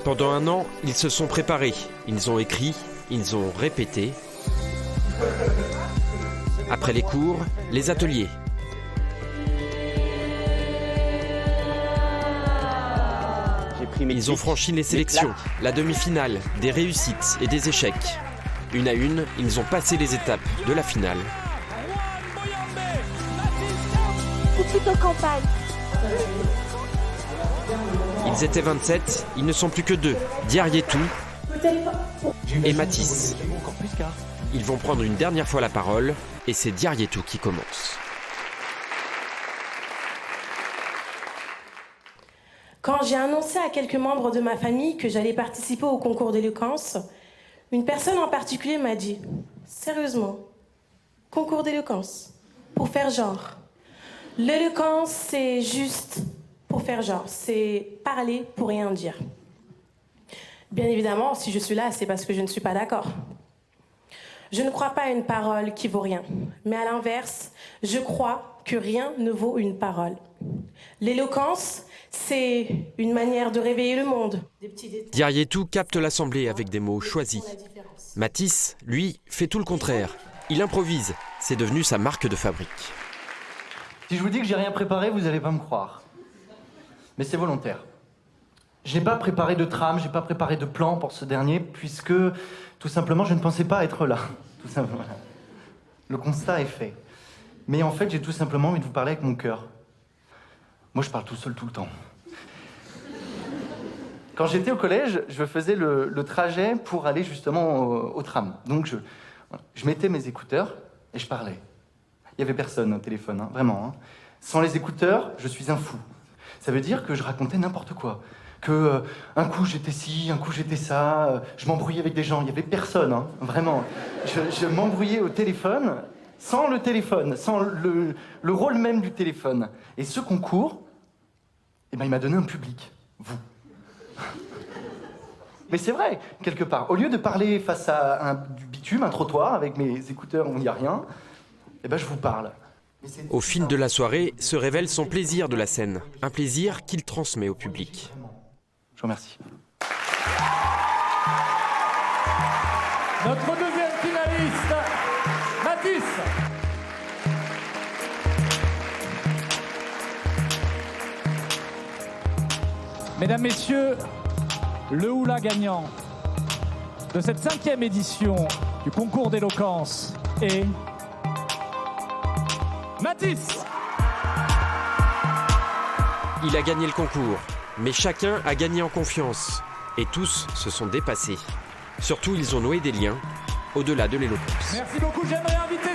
Pendant un an, ils se sont préparés. Ils ont écrit, ils ont répété. Après les cours, les ateliers. Ils ont franchi les sélections, la demi-finale, des réussites et des échecs. Une à une, ils ont passé les étapes de la finale. Petite campagne. Ils étaient 27, ils ne sont plus que 2, Diarietou et Mathis. Ils vont prendre une dernière fois la parole et c'est Diarietou qui commence. Quand j'ai annoncé à quelques membres de ma famille que j'allais participer au concours d'éloquence, une personne en particulier m'a dit « Sérieusement, concours d'éloquence, pour faire genre. L'éloquence, c'est juste pour faire genre, c'est parler pour rien dire. » Bien évidemment, si je suis là, c'est parce que je ne suis pas d'accord. Je ne crois pas à une parole qui vaut rien, mais à l'inverse, je crois que rien ne vaut une parole. L'éloquence, c'est une manière de réveiller le monde. Diarietou capte l'assemblée avec des mots choisis. Mathis, lui, fait tout le contraire. Il improvise. C'est devenu sa marque de fabrique. Si je vous dis que j'ai rien préparé, vous n'allez pas me croire. Mais c'est volontaire. Je n'ai pas préparé de trame, je n'ai pas préparé de plan pour ce dernier, puisque, tout simplement, je ne pensais pas être là. Tout simplement. Le constat est fait. Mais en fait, j'ai tout simplement envie de vous parler avec mon cœur. Moi, je parle tout seul tout le temps. Quand j'étais au collège, je faisais le trajet pour aller justement au tram. Donc, je mettais mes écouteurs et je parlais. Il n'y avait personne au téléphone, hein, vraiment. Hein. Sans les écouteurs, je suis un fou. Ça veut dire que je racontais n'importe quoi. Que un coup j'étais ci, un coup j'étais ça. Je m'embrouillais avec des gens. Il n'y avait personne, hein, vraiment. Je m'embrouillais au téléphone, sans le téléphone, sans le rôle même du téléphone. Et ce concours, eh ben, il m'a donné un public. Vous. Mais c'est vrai, quelque part. Au lieu de parler face à du bitume, un trottoir, avec mes écouteurs où il n'y a rien, eh ben, je vous parle. Au fil de la soirée, se révèle son plaisir de la scène. Un plaisir qu'il transmet au public. Je vous remercie. Notre deuxième finaliste, Mathis. Mesdames, Messieurs, le ou la gagnant de cette 5e édition du concours d'éloquence est Mathis. Il a gagné le concours, mais chacun a gagné en confiance. Et tous se sont dépassés. Surtout, ils ont noué des liens au-delà de l'éloquence. Merci beaucoup, j'aimerais inviter